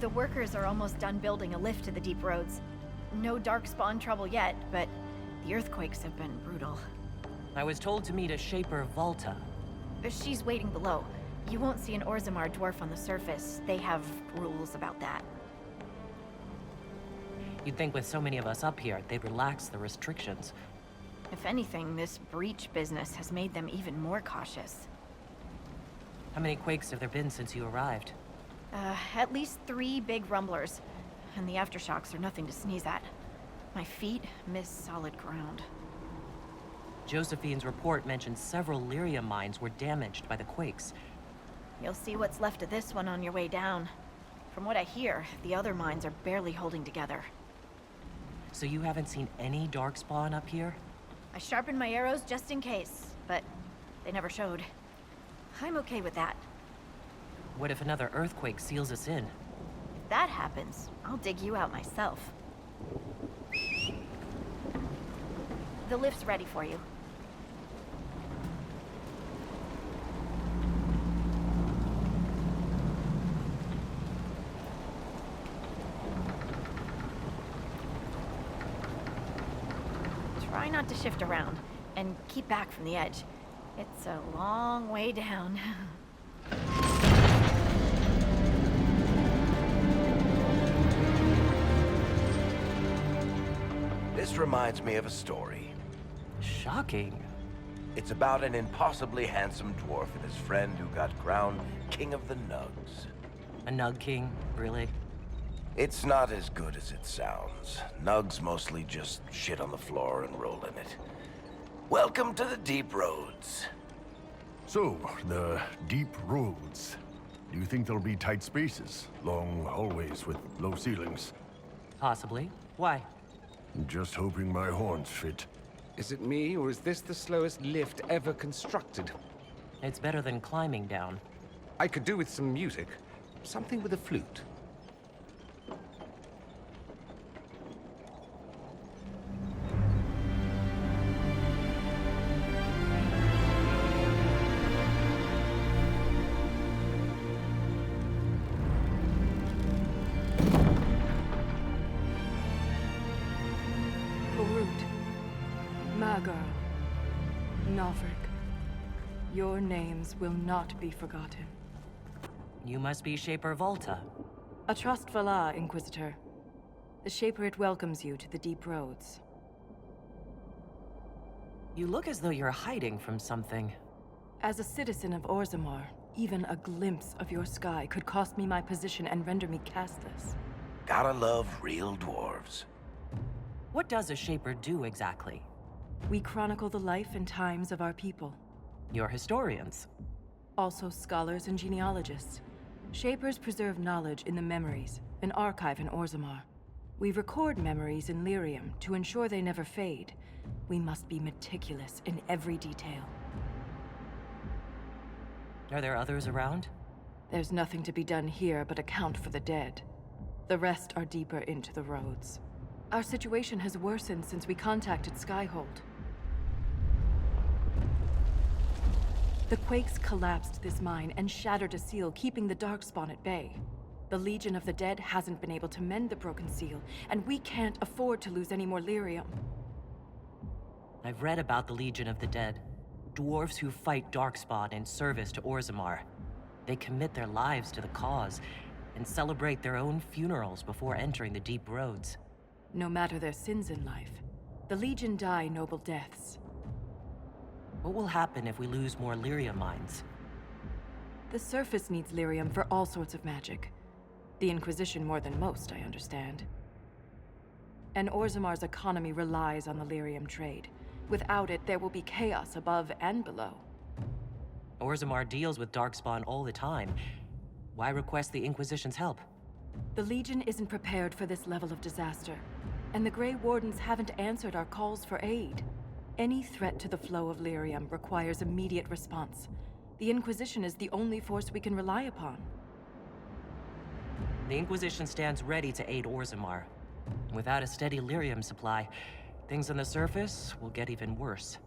The workers are almost done building a lift to the deep roads. No darkspawn trouble yet, but the earthquakes have been brutal. I was told to meet a Shaper Valta. She's waiting below. You won't see an Orzammar dwarf on the surface. They have rules about that. You'd think with so many of us up here, they'd relax the restrictions. If anything, this breach business has made them even more cautious. How many quakes have there been since you arrived? At least 3 big rumblers. And the aftershocks are nothing to sneeze at. My feet miss solid ground. Josephine's report mentioned several lyrium mines were damaged by the quakes. You'll see what's left of this one on your way down. From what I hear, the other mines are barely holding together. So you haven't seen any darkspawn up here? I sharpened my arrows just in case, but they never showed. I'm okay with that. What if another earthquake seals us in? If that happens, I'll dig you out myself. The lift's ready for you. Try not to shift around, and keep back from the edge. It's a long way down. This reminds me of a story. Shocking. It's about an impossibly handsome dwarf and his friend who got crowned King of the Nugs. A Nug King, really? It's not as good as it sounds. Nugs mostly just shit on the floor and roll in it. Welcome to the Deep Roads. So, the Deep Roads. Do you think there'll be tight spaces? Long hallways with low ceilings? Possibly. Why? Just hoping my horns fit. Is it me, or is this the slowest lift ever constructed? It's better than climbing down. I could do with some music. Something with a flute. Your names will not be forgotten. You must be Shaper Valta. A trust Vala, Inquisitor. The Shaper it welcomes you to the Deep Roads. You look as though you're hiding from something. As a citizen of Orzammar, even a glimpse of your sky could cost me my position and render me castless. Gotta love real dwarves. What does a Shaper do exactly? We chronicle the life and times of our people. You're historians. Also scholars and genealogists. Shapers preserve knowledge in the memories, an archive in Orzammar. We record memories in lyrium to ensure they never fade. We must be meticulous in every detail. Are there others around? There's nothing to be done here but account for the dead. The rest are deeper into the roads. Our situation has worsened since we contacted Skyhold. The quakes collapsed this mine and shattered a seal, keeping the Darkspawn at bay. The Legion of the Dead hasn't been able to mend the broken seal, and we can't afford to lose any more lyrium. I've read about the Legion of the Dead. Dwarves who fight Darkspawn in service to Orzammar. They commit their lives to the cause, and celebrate their own funerals before entering the Deep Roads. No matter their sins in life, the Legion die noble deaths. What will happen if we lose more lyrium mines? The surface needs lyrium for all sorts of magic. The Inquisition more than most, I understand. And Orzammar's economy relies on the lyrium trade. Without it, there will be chaos above and below. Orzammar deals with Darkspawn all the time. Why request the Inquisition's help? The Legion isn't prepared for this level of disaster, and the Grey Wardens haven't answered our calls for aid. Any threat to the flow of lyrium requires immediate response. The Inquisition is the only force we can rely upon. The Inquisition stands ready to aid Orzammar. Without a steady lyrium supply, things on the surface will get even worse.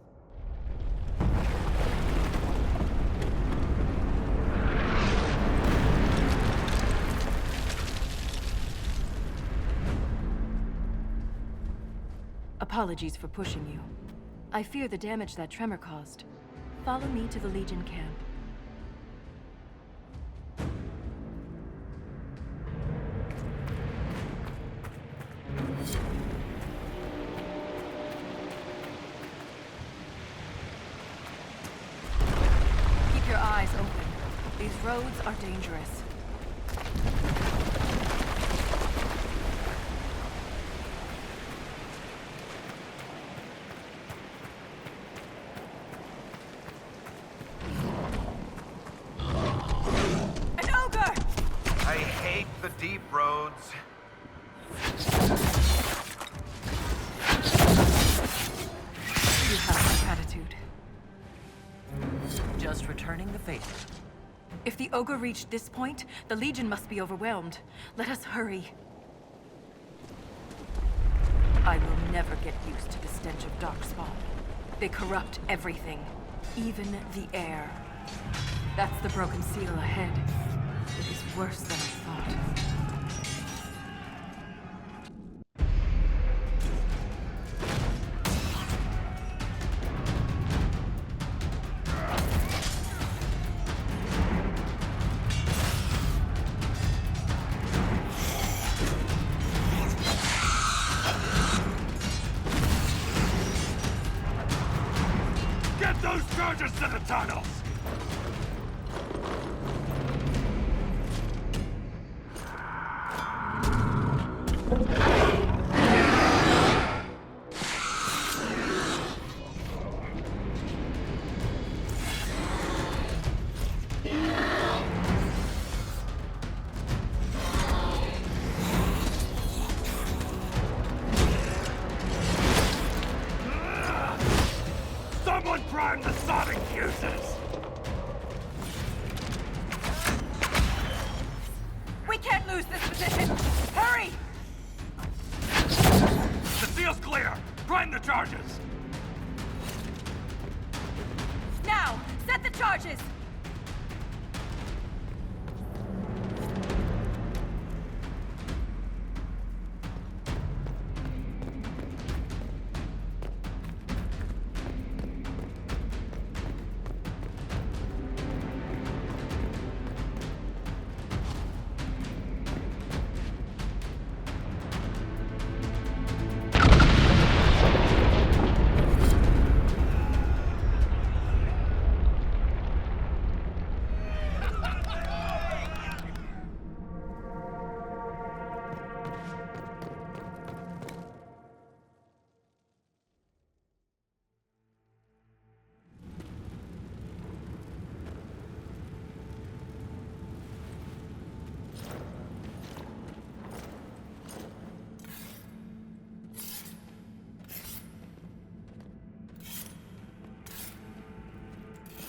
Apologies for pushing you. I fear the damage that tremor caused. Follow me to the Legion camp. Keep your eyes open. These roads are dangerous. The deep roads. You have my gratitude. Just returning the favor. If the ogre reached this point, the Legion must be overwhelmed. Let us hurry. I will never get used to the stench of Darkspawn. They corrupt everything, even the air. That's the broken seal ahead. It is worse than I thought. Get those charges to the tunnels! Someone prime the sonic fuses! We can't lose this position! Hurry! The seal's clear! Prime the charges! Now! Set the charges!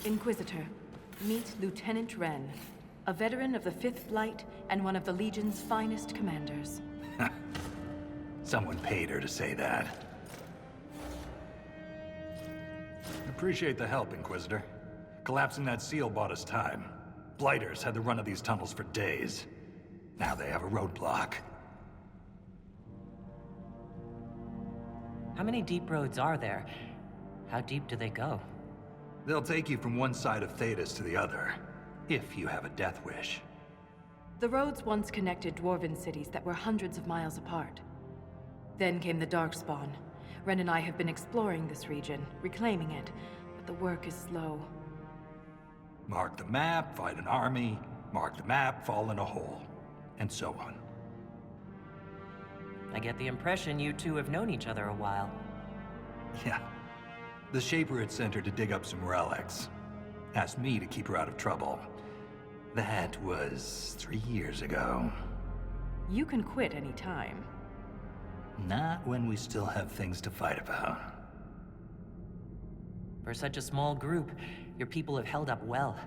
Inquisitor, meet Lieutenant Wren, a veteran of the 5th Blight and one of the Legion's finest commanders. Someone paid her to say that. Appreciate the help, Inquisitor. Collapsing that seal bought us time. Blighters had the run of these tunnels for days. Now they have a roadblock. How many deep roads are there? How deep do they go? They'll take you from one side of Thedas to the other, if you have a death wish. The roads once connected dwarven cities that were hundreds of miles apart. Then came the Darkspawn. Ren and I have been exploring this region, reclaiming it, but the work is slow. Mark the map, fight an army. Mark the map, fall in a hole. And so on. I get the impression you two have known each other a while. Yeah. The Shaper had sent her to dig up some relics. Asked me to keep her out of trouble. That was 3 years ago. You can quit any time. Not when we still have things to fight about. For such a small group, your people have held up well.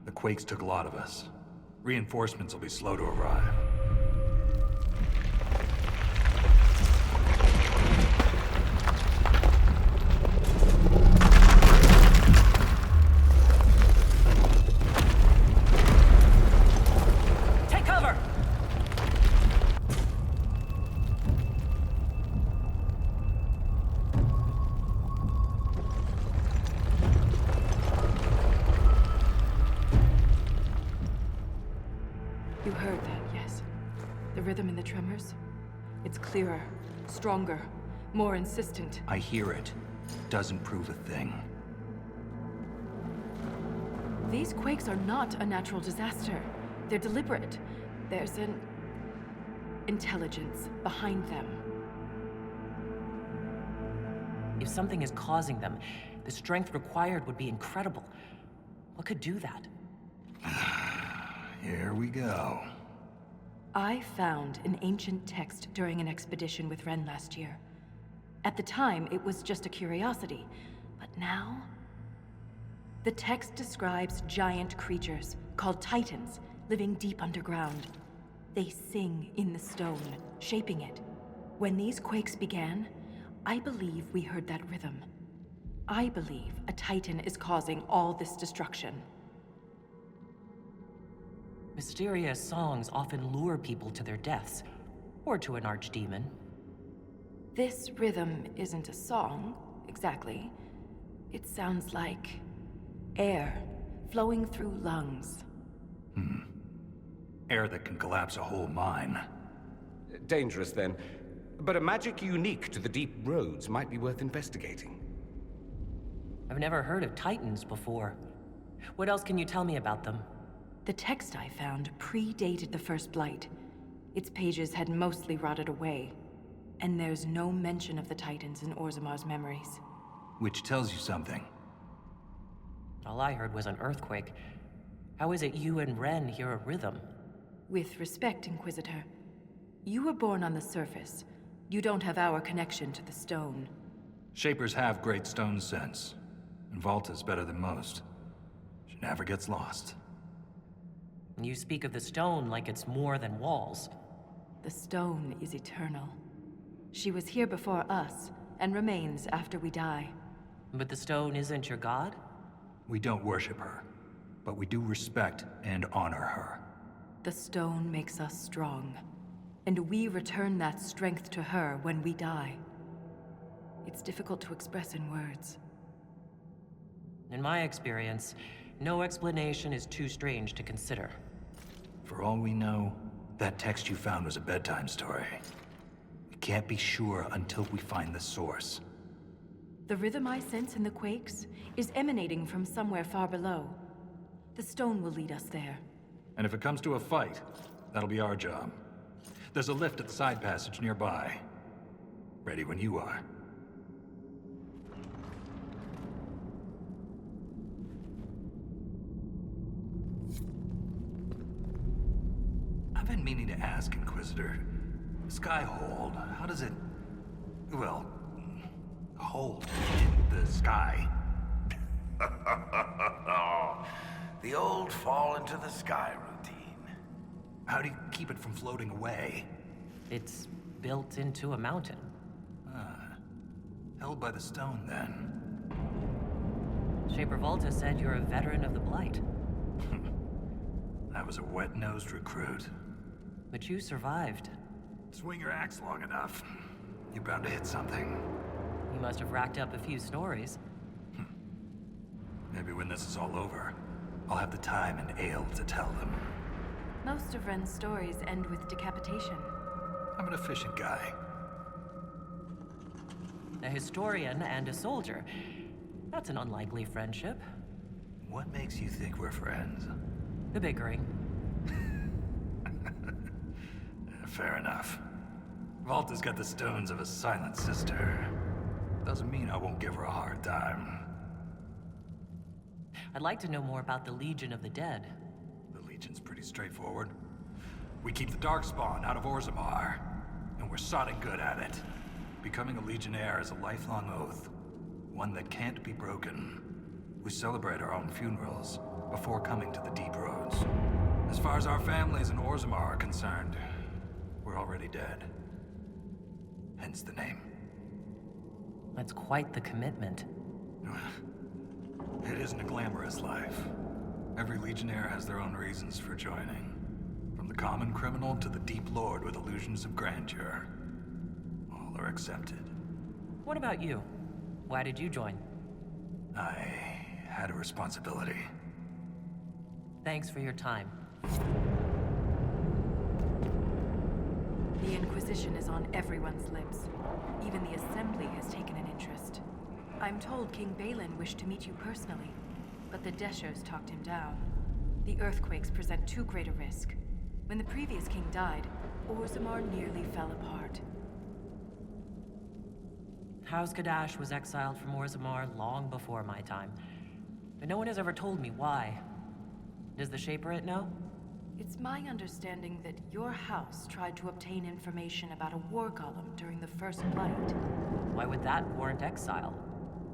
The quakes took a lot of us. Reinforcements will be slow to arrive. rhythm in the tremors? It's clearer, stronger, more insistent. I hear it. Doesn't prove a thing. These quakes are not a natural disaster. They're deliberate. There's an intelligence behind them. If something is causing them, the strength required would be incredible. What could do that? Here we go. I found an ancient text during an expedition with Ren last year. At the time, it was just a curiosity, but now... The text describes giant creatures, called Titans, living deep underground. They sing in the stone, shaping it. When these quakes began, I believe we heard that rhythm. I believe a Titan is causing all this destruction. Mysterious songs often lure people to their deaths, or to an archdemon. This rhythm isn't a song, exactly. It sounds like air flowing through lungs. Air that can collapse a whole mine. Dangerous, then. But a magic unique to the deep roads might be worth investigating. I've never heard of Titans before. What else can you tell me about them? The text I found predated the First Blight. Its pages had mostly rotted away, and there's no mention of the Titans in Orzamar's memories. Which tells you something. All I heard was an earthquake. How is it you and Ren hear a rhythm? With respect, Inquisitor, you were born on the surface. You don't have our connection to the stone. Shapers have great stone sense, and Valta's better than most. She never gets lost. You speak of the stone like it's more than walls. The stone is eternal. She was here before us, and remains after we die. But the stone isn't your god? We don't worship her, but we do respect and honor her. The stone makes us strong, and we return that strength to her when we die. It's difficult to express in words. In my experience, no explanation is too strange to consider. For all we know, that text you found was a bedtime story. We can't be sure until we find the source. The rhythm I sense in the quakes is emanating from somewhere far below. The stone will lead us there. And if it comes to a fight, that'll be our job. There's a lift at the side passage nearby. Ready when you are. I've been meaning to ask, Inquisitor. Skyhold, how does it... well... hold in the sky? The old fall into the sky routine. How do you keep it from floating away? It's built into a mountain. Held by the stone, then. Shaper Valta said you're a veteran of the Blight. I was a wet-nosed recruit. But you survived. Swing your axe long enough, you're bound to hit something. You must have racked up a few stories. Maybe when this is all over, I'll have the time and ale to tell them. Most of Ren's stories end with decapitation. I'm an efficient guy. A historian and a soldier. That's an unlikely friendship. What makes you think we're friends? The bickering. Fair enough. Valta's got the stones of a silent sister. Doesn't mean I won't give her a hard time. I'd like to know more about the Legion of the Dead. The Legion's pretty straightforward. We keep the Darkspawn out of Orzammar, and we're sodding good at it. Becoming a Legionnaire is a lifelong oath, one that can't be broken. We celebrate our own funerals before coming to the deep roads. As far as our families in Orzammar are concerned, we're already dead. Hence the name. That's quite the commitment. It isn't a glamorous life. Every Legionnaire has their own reasons for joining. From the common criminal to the deep lord with illusions of grandeur. All are accepted. What about you? Why did you join? I had a responsibility. Thanks for your time. Inquisition is on everyone's lips. Even the Assembly has taken an interest. I'm told King Balin wished to meet you personally, but the Deshos talked him down. The earthquakes present too great a risk. When the previous king died, Orzammar nearly fell apart. House Kadash was exiled from Orzammar long before my time, but no one has ever told me why. Does the Shaperate know? It's my understanding that your house tried to obtain information about a war golem during the First Blight. Why would that warrant exile?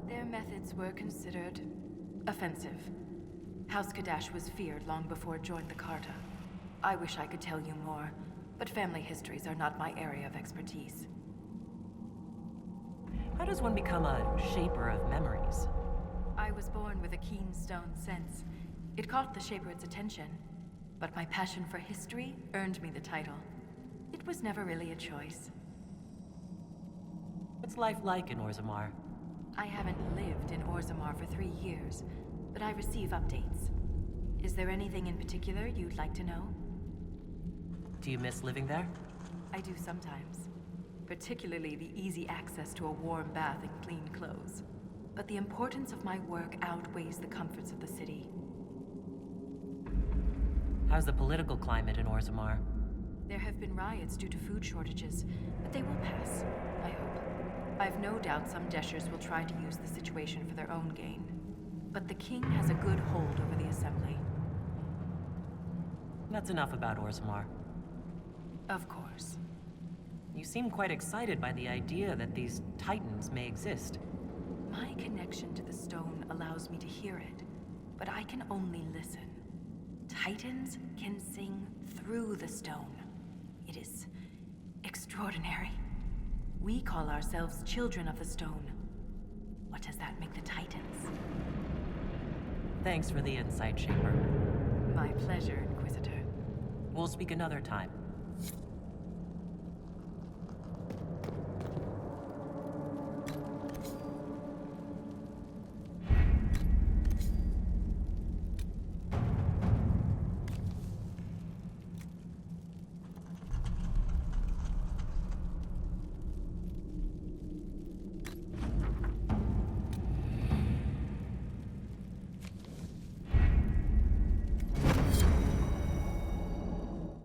Their methods were considered offensive. House Kadash was feared long before it joined the Carta. I wish I could tell you more, but family histories are not my area of expertise. How does one become a shaper of memories? I was born with a keen stone sense. It caught the Shaperate's attention, but my passion for history earned me the title. It was never really a choice. What's life like in Orzammar? I haven't lived in Orzammar for 3 years, but I receive updates. Is there anything in particular you'd like to know? Do you miss living there? I do sometimes. Particularly the easy access to a warm bath and clean clothes. But the importance of my work outweighs the comforts of the city. How's the political climate in Orzammar? There have been riots due to food shortages, but they will pass, I hope. I've no doubt some Deshers will try to use the situation for their own gain. But the king has a good hold over the Assembly. That's enough about Orzammar. Of course. You seem quite excited by the idea that these titans may exist. My connection to the stone allows me to hear it, but I can only listen. Titans can sing through the stone. It is extraordinary. We call ourselves children of the stone. What does that make the Titans? Thanks for the insight, Shaper. My pleasure, Inquisitor. We'll speak another time.